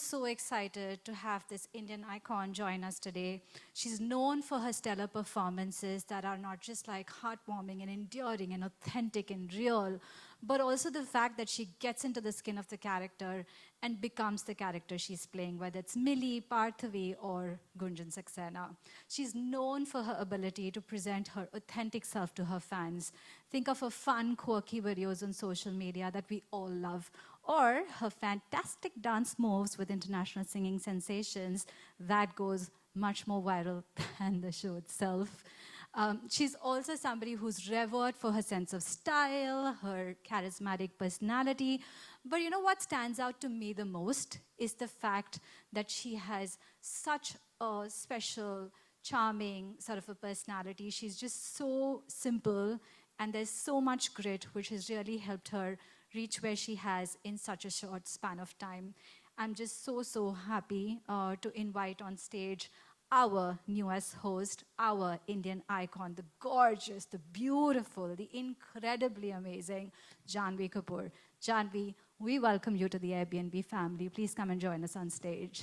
so excited to have this Indian icon join us today. She's known for her stellar performances that are not just like heartwarming and endearing and authentic and real, but also the fact that she gets into the skin of the character and becomes the character she's playing, whether it's Millie, Parthavi, or Gunjan Saxena. She's known for her ability to present her authentic self to her fans. Think of her fun, quirky videos on social media that we all love, or her fantastic dance moves with international singing sensations that goes much more viral than the show itself. She's also somebody who's revered for her sense of style, her charismatic personality. But you know what stands out to me the most is the fact that she has such a special, charming sort of a personality. She's just so simple, and there's so much grit, which has really helped her reach where she has in such a short span of time. I'm just so happy to invite on stage our newest host, our Indian icon, the gorgeous, the beautiful, the incredibly amazing Janhvi Kapoor. Janhvi, we welcome you to the Airbnb family. Please come and join us on stage.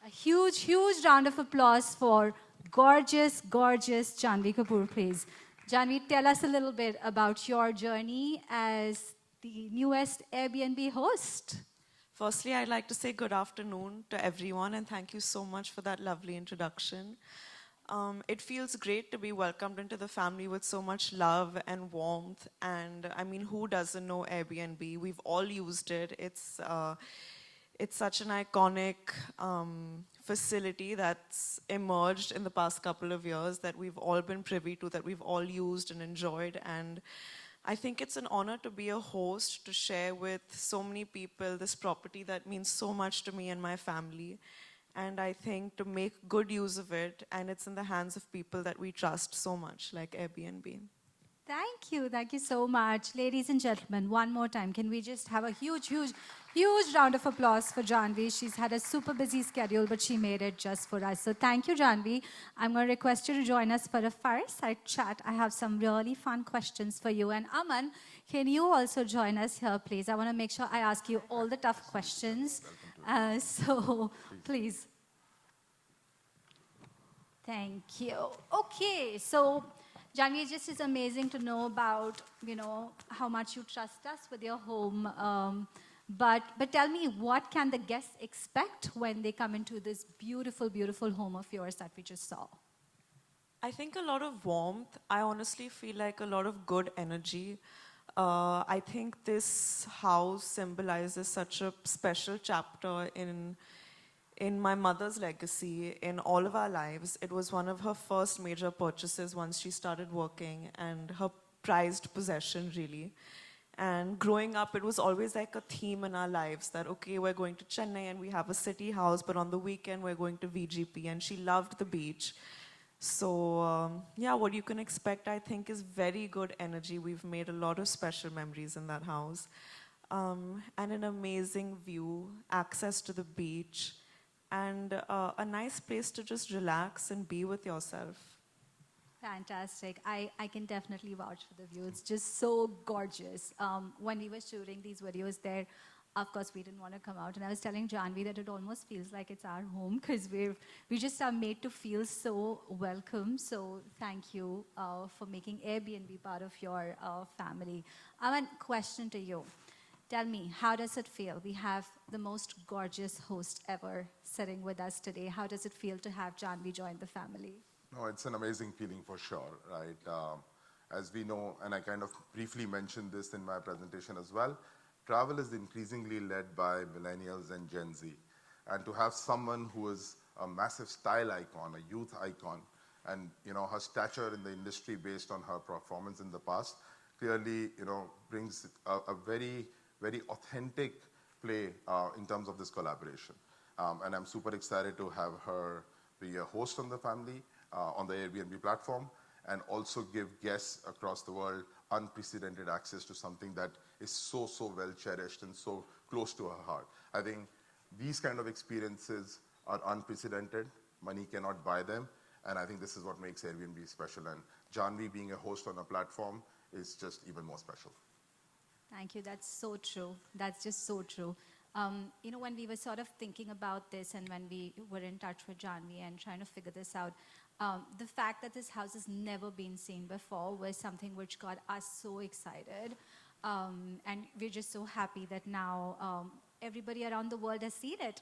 A huge round of applause for gorgeous Janhvi Kapoor, please. Janhvi, tell us a little bit about your journey as the newest Airbnb host. Firstly, I'd like to say good afternoon to everyone, and thank you so much for that lovely introduction. It feels great to be welcomed into the family with so much love and warmth. And I mean, who doesn't know Airbnb? We've all used it. It's such an iconic facility that's emerged in the past couple of years that we've all been privy to, that we've all used and enjoyed. And I think it's an honor to be a host, to share with so many people this property that means so much to me and my family. And I think to make good use of it, and it's in the hands of people that we trust so much, like Airbnb. Thank you so much. Ladies and gentlemen, one more time, can we just have a huge round of applause for Janhvi. She's had a super busy schedule, but she made it just for us. So thank you, Janhvi. I'm going to request you to join us for a fireside chat. I have some really fun questions for you. And Aman, can you also join us here, please? I want to make sure I ask you all the tough questions. So please. Thank you. Okay, so Janhvi, just is amazing to know about, how much you trust us with your home. But tell me, what can the guests expect when they come into this beautiful home of yours that we just saw? I think a lot of warmth. I honestly feel like a lot of good energy. I think this house symbolizes such a special chapter in my mother's legacy, in all of our lives. It was one of her first major purchases once she started working, and her prized possession, really. And growing up, it was always like a theme in our lives that, okay, we're going to Chennai and we have a city house, but on the weekend we're going to VGP, and she loved the beach. So yeah, what you can expect, I think, is very good energy. We've made a lot of special memories in that house. And an amazing view, access to the beach, and a nice place to just relax and be with yourself. Fantastic. I can definitely vouch for the view. It's just so gorgeous. When we were shooting these videos there, of course, we didn't want to come out. And I was telling Janhvi that it almost feels like it's our home because we just are made to feel so welcome. So thank you for making Airbnb part of your family. I have a question to you. Tell me, how does it feel? We have the most gorgeous host ever sitting with us today. How does it feel to have Janhvi join the family? No, it's an amazing feeling for sure, right? As we know, and I kind of briefly mentioned this in my presentation as well, travel is increasingly led by millennials and Gen Z. And to have someone who is a massive style icon, a youth icon, and her stature in the industry based on her performance in the past, clearly brings a very authentic play in terms of this collaboration. And I'm super excited to have her be a host on the family, on the Airbnb platform, and also give guests across the world unprecedented access to something that is so well cherished and so close to her heart. I think these kind of experiences are unprecedented. Money cannot buy them, and I think this is what makes Airbnb special. And Janhvi being a host on a platform is just even more special. Thank you. That's so true. That's just so true. When we were sort of thinking about this and when we were in touch with Janvi and trying to figure this out, the fact that this house has never been seen before was something which got us so excited. And we're just so happy that now everybody around the world has seen it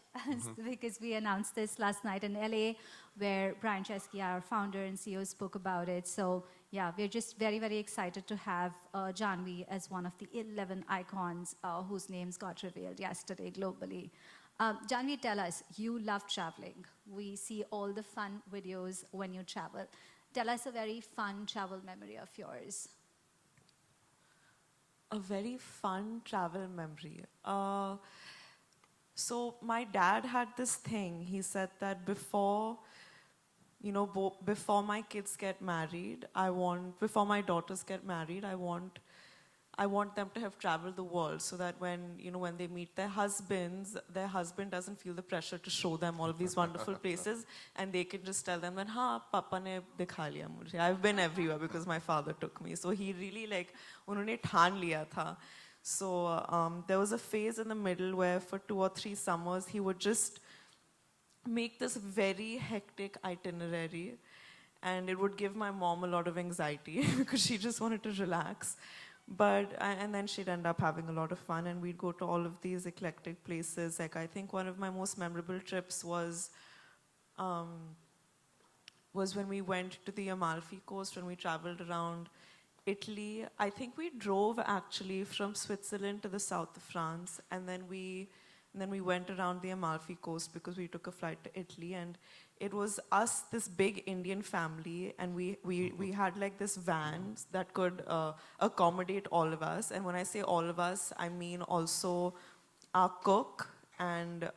because we announced this last night in LA where Brian Chesky, our founder and CEO, spoke about it. So yeah, we're just very, very excited to have Janvi as one of the 11 icons whose names got revealed yesterday globally. Janvi, tell us, you love traveling. We see all the fun videos when you travel. Tell us a very fun travel memory of yours. A very fun travel memory. So my dad had this thing. He said that before my kids get married, before my daughters get married, I want them to have traveled the world so that when they meet their husband doesn't feel the pressure to show them all of these wonderful places, and they can just tell them that, "Ha, Papa ne dikha liya mujhe. I've been everywhere because my father took me." So he really unhone ठान लिया था. So there was a phase in the middle where for 2 or 3 summers he would just make this very hectic itinerary, and it would give my mom a lot of anxiety because she just wanted to relax. And then she'd end up having a lot of fun, and we'd go to all of these eclectic places. Like, I think one of my most memorable trips was when we went to the Amalfi Coast, when we traveled around Italy. I think we drove actually from Switzerland to the south of France, and then we went around the Amalfi Coast because we took a flight to Italy, and it was us, this big Indian family, and we had like this van that could accommodate all of us. And when I say all of us, I mean also our cook and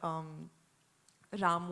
Ramu.